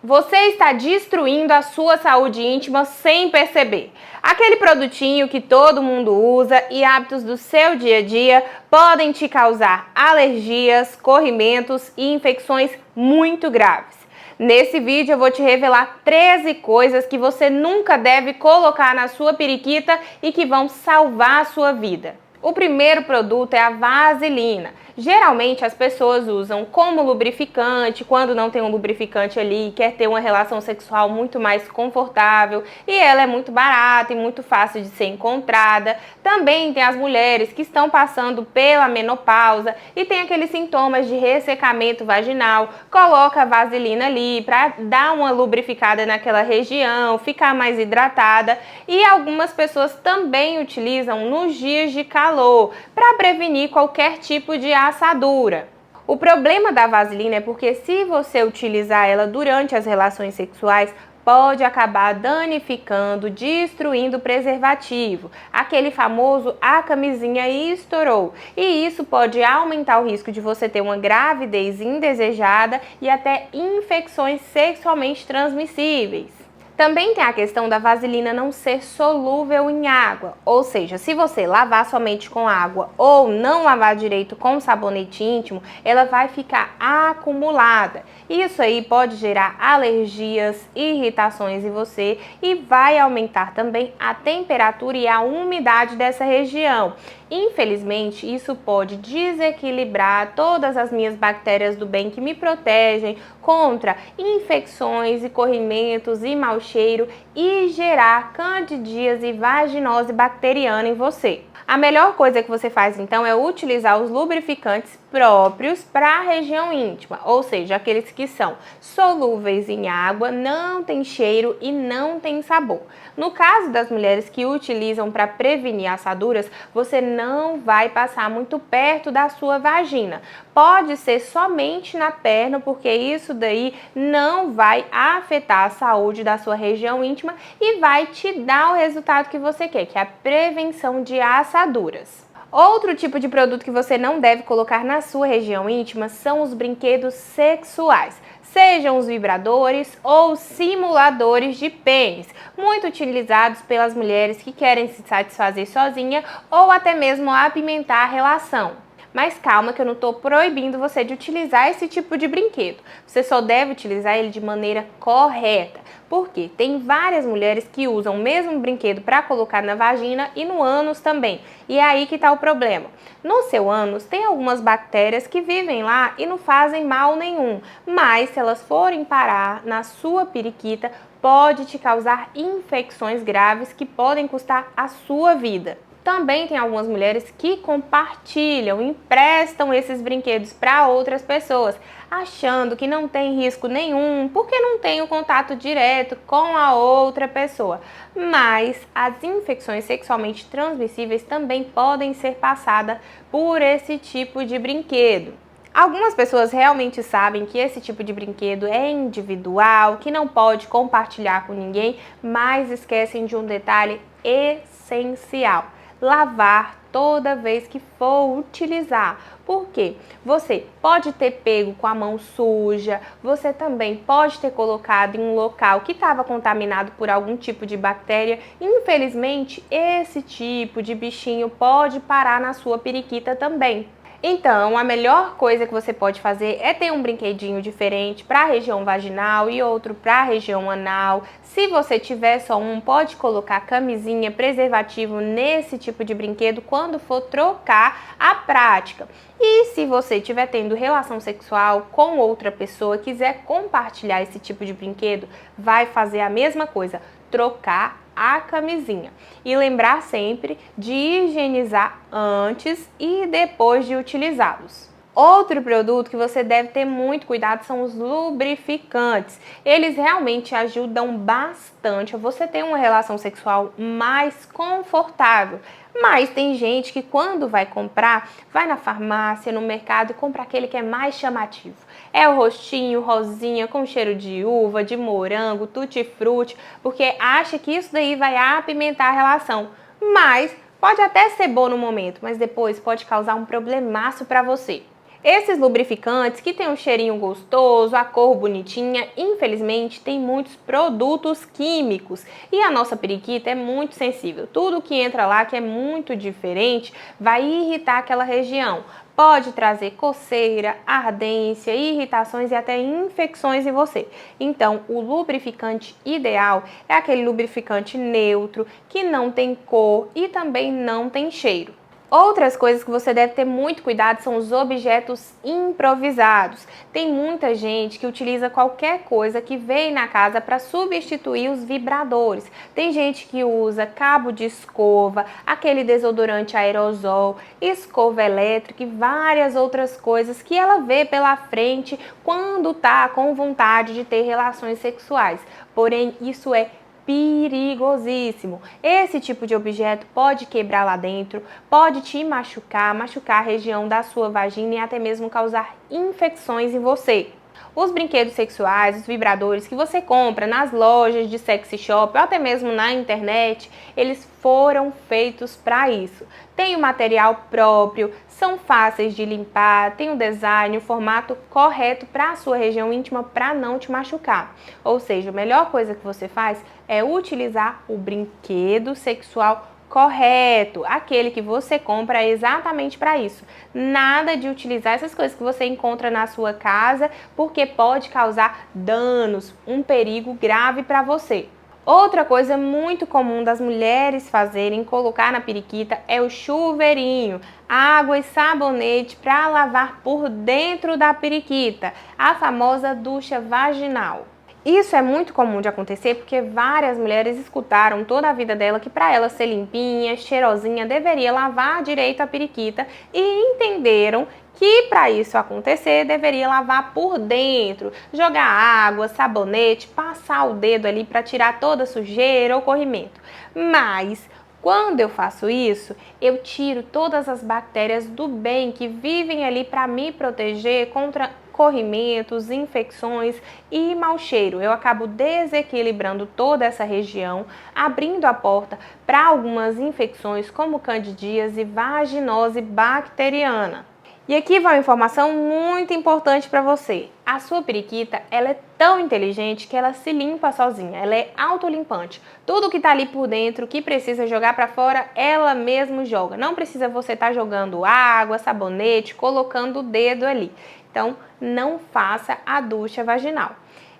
Você está destruindo a sua saúde íntima sem perceber. Aquele produtinho que todo mundo usa e hábitos do seu dia a dia podem te causar alergias, corrimentos e infecções muito graves. Nesse vídeo eu vou te revelar 13 coisas que você nunca deve colocar na sua periquita e que vão salvar a sua vida. O primeiro produto é a vaselina. Geralmente as pessoas usam como lubrificante, quando não tem um lubrificante ali, quer ter uma relação sexual muito mais confortável e ela é muito barata e muito fácil de ser encontrada. Também tem as mulheres que estão passando pela menopausa e tem aqueles sintomas de ressecamento vaginal, coloca a vaselina ali para dar uma lubrificada naquela região, ficar mais hidratada, e algumas pessoas também utilizam nos dias de calor para prevenir qualquer tipo de assadura. O problema da vaselina é porque se você utilizar ela durante as relações sexuais, pode acabar danificando, destruindo o preservativo, aquele famoso a camisinha estourou. E isso pode aumentar o risco de você ter uma gravidez indesejada e até infecções sexualmente transmissíveis. Também tem a questão da vaselina não ser solúvel em água, ou seja, se você lavar somente com água ou não lavar direito com sabonete íntimo, ela vai ficar acumulada. Isso aí pode gerar alergias, irritações em você e vai aumentar também a temperatura e a umidade dessa região. Infelizmente, isso pode desequilibrar todas as minhas bactérias do bem que me protegem contra infecções e corrimentos e mau cheiro e gerar candidíase e vaginose bacteriana em você. A melhor coisa que você faz então é utilizar os lubrificantes próprios para a região íntima, ou seja, aqueles que são solúveis em água, não tem cheiro e não tem sabor. No caso das mulheres que utilizam para prevenir assaduras, você não vai passar muito perto da sua vagina. Pode ser somente na perna, porque isso daí não vai afetar a saúde da sua região íntima e vai te dar o resultado que você quer, que é a prevenção de assaduras. Outro tipo de produto que você não deve colocar na sua região íntima são os brinquedos sexuais, sejam os vibradores ou simuladores de pênis, muito utilizados pelas mulheres que querem se satisfazer sozinha ou até mesmo apimentar a relação. Mas calma que eu não estou proibindo você de utilizar esse tipo de brinquedo. Você só deve utilizar ele de maneira correta. Porque tem várias mulheres que usam o mesmo brinquedo para colocar na vagina e no ânus também. E é aí que está o problema. No seu ânus tem algumas bactérias que vivem lá e não fazem mal nenhum. Mas se elas forem parar na sua periquita, pode te causar infecções graves que podem custar a sua vida. Também tem algumas mulheres que compartilham, emprestam esses brinquedos para outras pessoas, achando que não tem risco nenhum, porque não tem o contato direto com a outra pessoa. Mas as infecções sexualmente transmissíveis também podem ser passadas por esse tipo de brinquedo. Algumas pessoas realmente sabem que esse tipo de brinquedo é individual, que não pode compartilhar com ninguém, mas esquecem de um detalhe essencial: lavar toda vez que for utilizar. Por quê? Você pode ter pego com a mão suja, você também pode ter colocado em um local que estava contaminado por algum tipo de bactéria. Infelizmente, esse tipo de bichinho pode parar na sua periquita também. Então, a melhor coisa que você pode fazer é ter um brinquedinho diferente para a região vaginal e outro para a região anal. Se você tiver só um, pode colocar camisinha, preservativo nesse tipo de brinquedo quando for trocar a prática. E se você estiver tendo relação sexual com outra pessoa, quiser compartilhar esse tipo de brinquedo, vai fazer a mesma coisa, trocar a camisinha. E lembrar sempre de higienizar antes e depois de utilizá-los. Outro produto que você deve ter muito cuidado são os lubrificantes. Eles realmente ajudam bastante a você ter uma relação sexual mais confortável. Mas tem gente que quando vai comprar, vai na farmácia, no mercado e compra aquele que é mais chamativo. É o rostinho, rosinha, com cheiro de uva, de morango, tutti-frutti, porque acha que isso daí vai apimentar a relação. Mas pode até ser bom no momento, mas depois pode causar um problemaço para você. Esses lubrificantes que tem um cheirinho gostoso, a cor bonitinha, infelizmente tem muitos produtos químicos e a nossa periquita é muito sensível. Tudo que entra lá que é muito diferente vai irritar aquela região. Pode trazer coceira, ardência, irritações e até infecções em você. Então, o lubrificante ideal é aquele lubrificante neutro, que não tem cor e também não tem cheiro. Outras coisas que você deve ter muito cuidado são os objetos improvisados. Tem muita gente que utiliza qualquer coisa que vem na casa para substituir os vibradores. Tem gente que usa cabo de escova, aquele desodorante aerosol, escova elétrica e várias outras coisas que ela vê pela frente quando tá com vontade de ter relações sexuais. Porém, isso é perigosíssimo. Esse tipo de objeto pode quebrar lá dentro, pode te machucar a região da sua vagina e até mesmo causar infecções em você. Os brinquedos sexuais, os vibradores que você compra nas lojas de sexy shop ou até mesmo na internet, eles foram feitos para isso. Tem o material próprio, são fáceis de limpar, tem o design, o formato correto para a sua região íntima para não te machucar. Ou seja, a melhor coisa que você faz é utilizar o brinquedo sexual correto, aquele que você compra exatamente para isso. Nada de utilizar essas coisas que você encontra na sua casa, porque pode causar danos, um perigo grave para você. Outra coisa muito comum das mulheres fazerem, colocar na periquita, é o chuveirinho, água e sabonete para lavar por dentro da periquita, a famosa ducha vaginal. Isso é muito comum de acontecer porque várias mulheres escutaram toda a vida dela que para ela ser limpinha, cheirosinha, deveria lavar direito a periquita e entenderam que para isso acontecer deveria lavar por dentro, jogar água, sabonete, passar o dedo ali para tirar toda a sujeira ou corrimento. Mas quando eu faço isso, eu tiro todas as bactérias do bem que vivem ali para me proteger contra corrimentos, infecções e mau cheiro. Eu acabo desequilibrando toda essa região, abrindo a porta para algumas infecções como candidíase e vaginose bacteriana. E aqui vai uma informação muito importante para você. A sua periquita, ela é tão inteligente que ela se limpa sozinha, ela é autolimpante. Tudo que tá ali por dentro, que precisa jogar para fora, ela mesma joga. Não precisa você estar jogando água, sabonete, colocando o dedo ali. Então, não faça a ducha vaginal.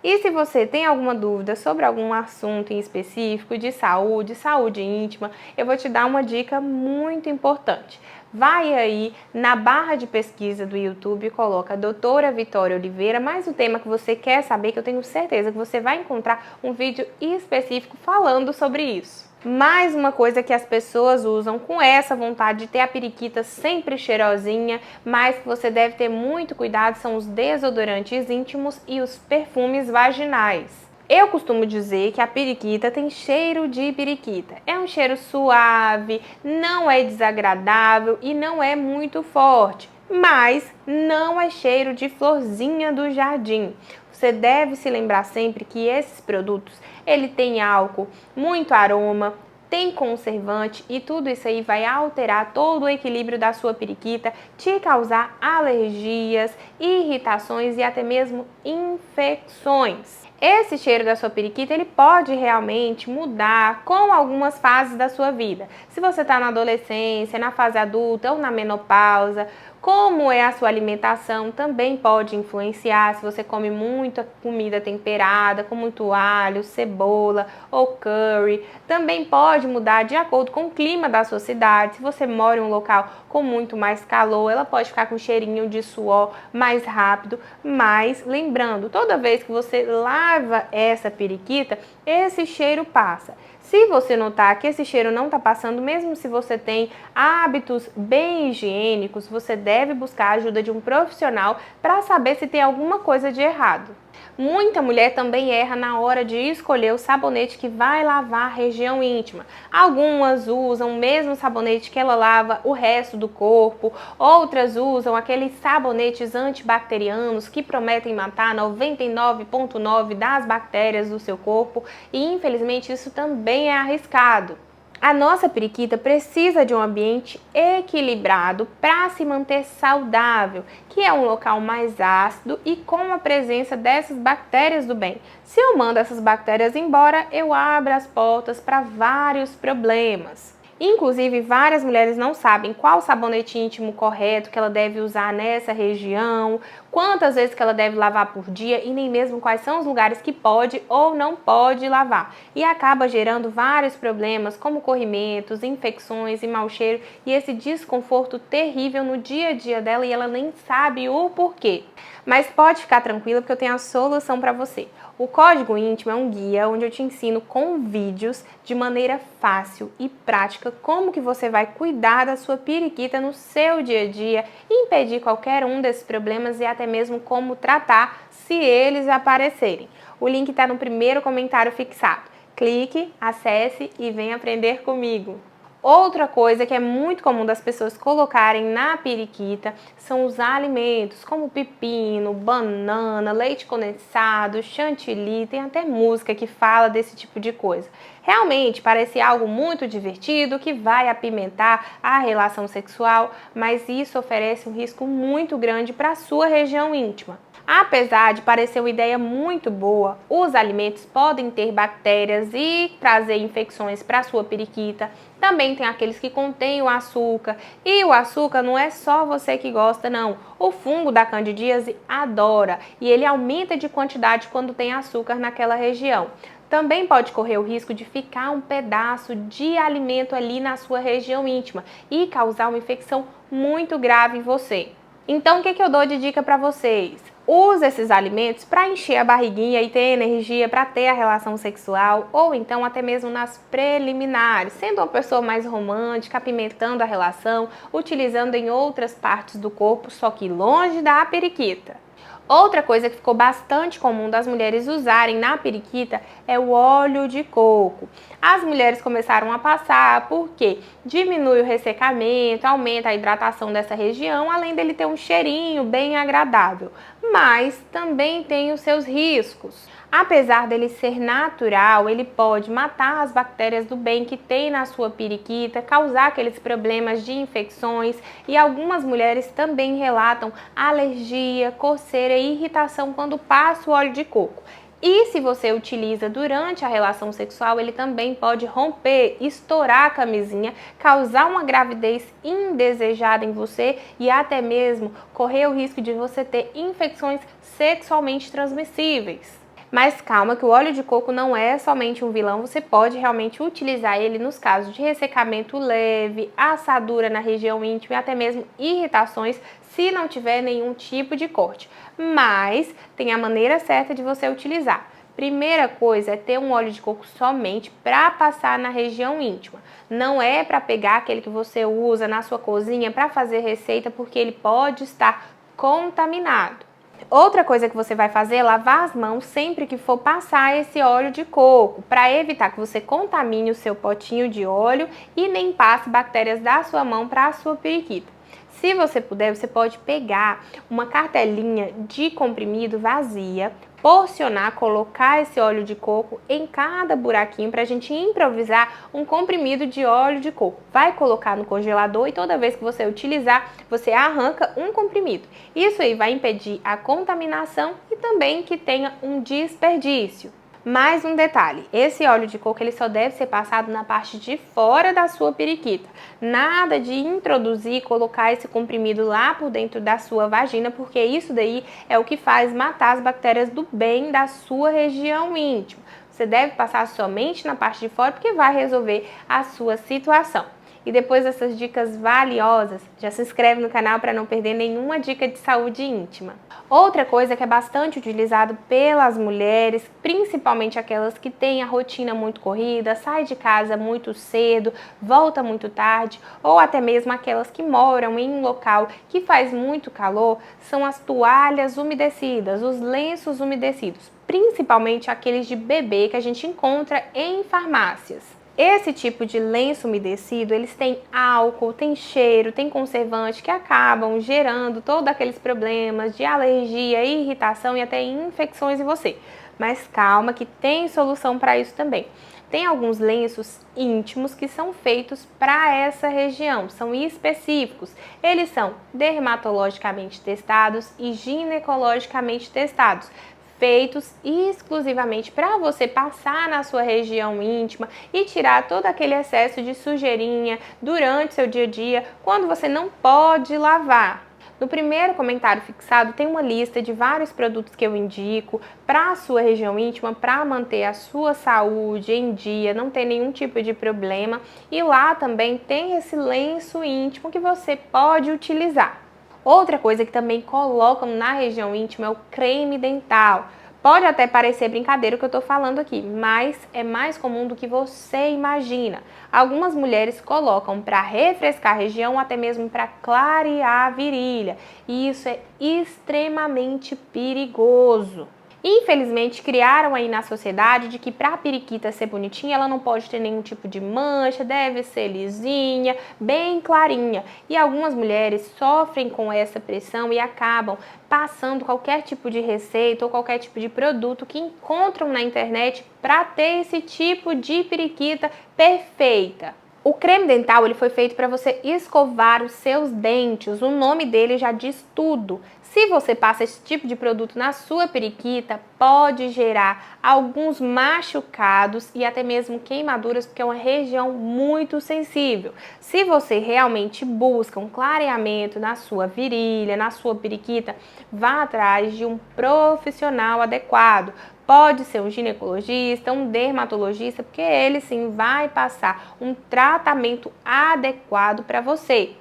E se você tem alguma dúvida sobre algum assunto em específico de saúde íntima, eu vou te dar uma dica muito importante. Vai aí na barra de pesquisa do YouTube e coloca Doutora Vitória Oliveira, mais o tema que você quer saber, que eu tenho certeza que você vai encontrar um vídeo específico falando sobre isso. Mais uma coisa que as pessoas usam com essa vontade de ter a periquita sempre cheirosinha, mas que você deve ter muito cuidado, são os desodorantes íntimos e os perfumes vaginais. Eu costumo dizer que a periquita tem cheiro de periquita. É um cheiro suave, não é desagradável e não é muito forte, mas não é cheiro de florzinha do jardim. Você deve se lembrar sempre que esses produtos, ele tem álcool, muito aroma, tem conservante e tudo isso aí vai alterar todo o equilíbrio da sua periquita, te causar alergias, irritações e até mesmo infecções. Esse cheiro da sua periquita, ele pode realmente mudar com algumas fases da sua vida. Se você está na adolescência, na fase adulta ou na menopausa, como é a sua alimentação também pode influenciar. Se você come muita comida temperada, com muito alho, cebola ou curry, também pode mudar de acordo com o clima da sua cidade. Se você mora em um local com muito mais calor, ela pode ficar com cheirinho de suor mais rápido. Mas lembrando, toda vez que você lava essa periquita, esse cheiro passa. Se você notar que esse cheiro não está passando, mesmo se você tem hábitos bem higiênicos, você deve buscar a ajuda de um profissional para saber se tem alguma coisa de errado. Muita mulher também erra na hora de escolher o sabonete que vai lavar a região íntima. Algumas usam o mesmo sabonete que ela lava o resto do corpo, outras usam aqueles sabonetes antibacterianos que prometem matar 99,9% das bactérias do seu corpo e infelizmente isso também é arriscado. A nossa periquita precisa de um ambiente equilibrado para se manter saudável, que é um local mais ácido e com a presença dessas bactérias do bem. Se eu mando essas bactérias embora, eu abro as portas para vários problemas. Inclusive, várias mulheres não sabem qual sabonete íntimo correto que ela deve usar nessa região, quantas vezes que ela deve lavar por dia e nem mesmo quais são os lugares que pode ou não pode lavar. E acaba gerando vários problemas como corrimentos, infecções e mau cheiro e esse desconforto terrível no dia a dia dela e ela nem sabe o porquê. Mas pode ficar tranquila porque eu tenho a solução para você. O Código Íntimo é um guia onde eu te ensino com vídeos de maneira fácil e prática como que você vai cuidar da sua periquita no seu dia a dia, impedir qualquer um desses problemas e até mesmo como tratar se eles aparecerem. O link está no primeiro comentário fixado. Clique, acesse e venha aprender comigo. Outra coisa que é muito comum das pessoas colocarem na periquita são os alimentos, como pepino, banana, leite condensado, chantilly, tem até música que fala desse tipo de coisa. Realmente parece algo muito divertido que vai apimentar a relação sexual, mas isso oferece um risco muito grande para a sua região íntima. Apesar de parecer uma ideia muito boa, os alimentos podem ter bactérias e trazer infecções para a sua periquita. Também tem aqueles que contêm o açúcar. E o açúcar não é só você que gosta, não. O fungo da candidíase adora e ele aumenta de quantidade quando tem açúcar naquela região. Também pode correr o risco de ficar um pedaço de alimento ali na sua região íntima e causar uma infecção muito grave em você. Então, o que eu dou de dica para vocês? Use esses alimentos para encher a barriguinha e ter energia para ter a relação sexual ou então até mesmo nas preliminares, sendo uma pessoa mais romântica, apimentando a relação, utilizando em outras partes do corpo, só que longe da periquita. Outra coisa que ficou bastante comum das mulheres usarem na periquita é o óleo de coco. As mulheres começaram a passar porque diminui o ressecamento, aumenta a hidratação dessa região, além dele ter um cheirinho bem agradável. Mas também tem os seus riscos. Apesar dele ser natural, ele pode matar as bactérias do bem que tem na sua periquita, causar aqueles problemas de infecções e algumas mulheres também relatam alergia, coceira e irritação quando passa o óleo de coco. E se você utiliza durante a relação sexual, ele também pode romper, estourar a camisinha, causar uma gravidez indesejada em você e até mesmo correr o risco de você ter infecções sexualmente transmissíveis. Mas calma que o óleo de coco não é somente um vilão, você pode realmente utilizar ele nos casos de ressecamento leve, assadura na região íntima e até mesmo irritações se não tiver nenhum tipo de corte. Mas tem a maneira certa de você utilizar. Primeira coisa é ter um óleo de coco somente para passar na região íntima. Não é para pegar aquele que você usa na sua cozinha para fazer receita, porque ele pode estar contaminado. Outra coisa que você vai fazer é lavar as mãos sempre que for passar esse óleo de coco, para evitar que você contamine o seu potinho de óleo e nem passe bactérias da sua mão para a sua periquita. Se você puder, você pode pegar uma cartelinha de comprimido vazia, porcionar, colocar esse óleo de coco em cada buraquinho para a gente improvisar um comprimido de óleo de coco. Vai colocar no congelador e toda vez que você utilizar, você arranca um comprimido. Isso aí vai impedir a contaminação e também que tenha um desperdício. Mais um detalhe, esse óleo de coco ele só deve ser passado na parte de fora da sua periquita. Nada de introduzir e colocar esse comprimido lá por dentro da sua vagina, porque isso daí é o que faz matar as bactérias do bem da sua região íntima. Você deve passar somente na parte de fora porque vai resolver a sua situação. E depois dessas dicas valiosas, já se inscreve no canal para não perder nenhuma dica de saúde íntima. Outra coisa que é bastante utilizado pelas mulheres, principalmente aquelas que têm a rotina muito corrida, sai de casa muito cedo, volta muito tarde, ou até mesmo aquelas que moram em um local que faz muito calor, são as toalhas umedecidas, os lenços umedecidos, principalmente aqueles de bebê que a gente encontra em farmácias. Esse tipo de lenço umedecido, eles têm álcool, tem cheiro, tem conservante que acabam gerando todos aqueles problemas de alergia, irritação e até infecções em você. Mas calma que tem solução para isso também. Tem alguns lenços íntimos que são feitos para essa região, são específicos. Eles são dermatologicamente testados e ginecologicamente testados, feitos exclusivamente para você passar na sua região íntima e tirar todo aquele excesso de sujeirinha durante seu dia a dia, quando você não pode lavar. No primeiro comentário fixado tem uma lista de vários produtos que eu indico para a sua região íntima, para manter a sua saúde em dia, não ter nenhum tipo de problema. E lá também tem esse lenço íntimo que você pode utilizar. Outra coisa que também colocam na região íntima é o creme dental. Pode até parecer brincadeira o que eu estou falando aqui, mas é mais comum do que você imagina. Algumas mulheres colocam para refrescar a região, até mesmo para clarear a virilha. E isso é extremamente perigoso. Infelizmente, criaram aí na sociedade de que para a periquita ser bonitinha, ela não pode ter nenhum tipo de mancha, deve ser lisinha, bem clarinha. E algumas mulheres sofrem com essa pressão e acabam passando qualquer tipo de receita ou qualquer tipo de produto que encontram na internet para ter esse tipo de periquita perfeita. O creme dental ele foi feito para você escovar os seus dentes, o nome dele já diz tudo. Se você passa esse tipo de produto na sua periquita, pode gerar alguns machucados e até mesmo queimaduras, porque é uma região muito sensível. Se você realmente busca um clareamento na sua virilha, na sua periquita, vá atrás de um profissional adequado. Pode ser um ginecologista, um dermatologista, porque ele sim vai passar um tratamento adequado para você.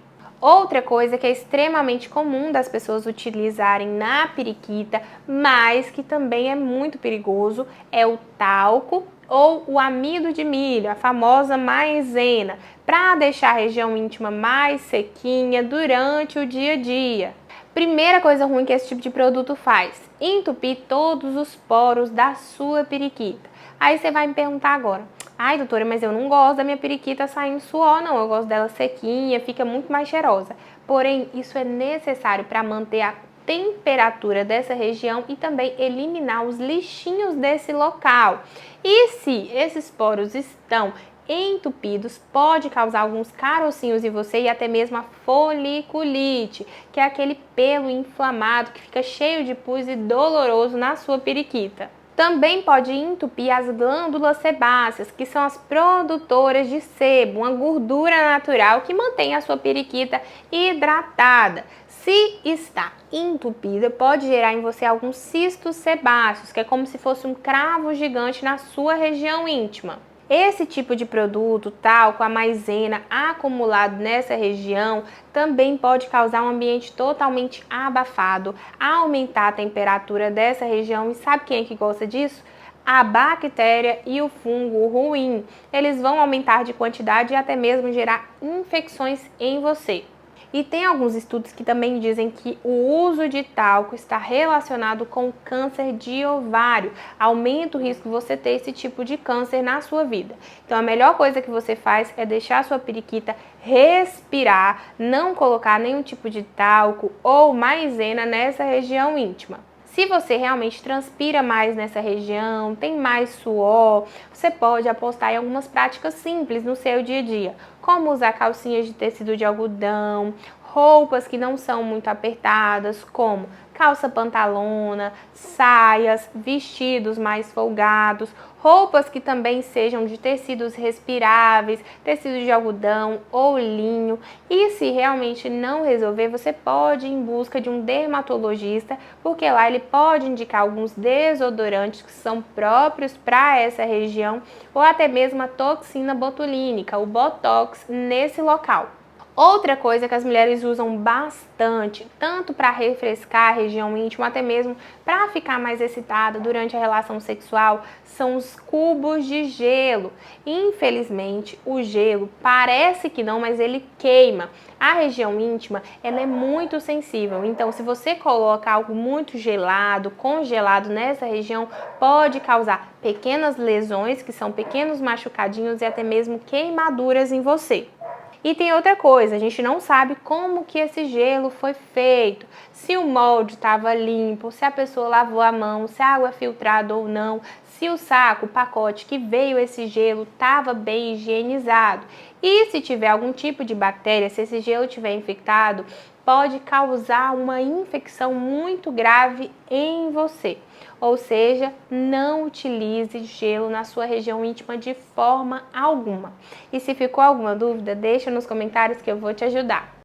Outra coisa que é extremamente comum das pessoas utilizarem na periquita, mas que também é muito perigoso, é o talco ou o amido de milho, a famosa maisena, para deixar a região íntima mais sequinha durante o dia a dia. Primeira coisa ruim que esse tipo de produto faz: entupir todos os poros da sua periquita. Aí você vai me perguntar agora: ai, doutora, mas eu não gosto da minha periquita saindo suor, não. Eu gosto dela sequinha, fica muito mais cheirosa. Porém, isso é necessário para manter a temperatura dessa região e também eliminar os lixinhos desse local. E se esses poros estão entupidos, pode causar alguns carocinhos em você e até mesmo a foliculite, que é aquele pelo inflamado que fica cheio de pus e doloroso na sua periquita. Também pode entupir as glândulas sebáceas, que são as produtoras de sebo, uma gordura natural que mantém a sua periquita hidratada. Se está entupida, pode gerar em você alguns cistos sebáceos, que é como se fosse um cravo gigante na sua região íntima. Esse tipo de produto, talco, a maisena acumulado nessa região, também pode causar um ambiente totalmente abafado, aumentar a temperatura dessa região. E sabe quem é que gosta disso? A bactéria e o fungo ruim. Eles vão aumentar de quantidade e até mesmo gerar infecções em você. E tem alguns estudos que também dizem que o uso de talco está relacionado com câncer de ovário. Aumenta o risco de você ter esse tipo de câncer na sua vida. Então a melhor coisa que você faz é deixar a sua periquita respirar, não colocar nenhum tipo de talco ou maisena nessa região íntima. Se você realmente transpira mais nessa região, tem mais suor, você pode apostar em algumas práticas simples no seu dia a dia, como usar calcinhas de tecido de algodão, roupas que não são muito apertadas, como calça pantalona, saias, vestidos mais folgados, roupas que também sejam de tecidos respiráveis, tecido de algodão ou linho. E se realmente não resolver, você pode ir em busca de um dermatologista, porque lá ele pode indicar alguns desodorantes que são próprios para essa região, ou até mesmo a toxina botulínica, o botox, nesse local. Outra coisa que as mulheres usam bastante, tanto para refrescar a região íntima, até mesmo para ficar mais excitada durante a relação sexual, são os cubos de gelo. Infelizmente, o gelo parece que não, mas ele queima. A região íntima, ela é muito sensível, então se você coloca algo muito gelado, congelado nessa região, pode causar pequenas lesões, que são pequenos machucadinhos e até mesmo queimaduras em você. E tem outra coisa, a gente não sabe como que esse gelo foi feito, se o molde estava limpo, se a pessoa lavou a mão, se a água é filtrada ou não, se o saco, o pacote que veio esse gelo estava bem higienizado. E se tiver algum tipo de bactéria, se esse gelo estiver infectado, pode causar uma infecção muito grave em você. Ou seja, não utilize gelo na sua região íntima de forma alguma. E se ficou alguma dúvida, deixa nos comentários que eu vou te ajudar.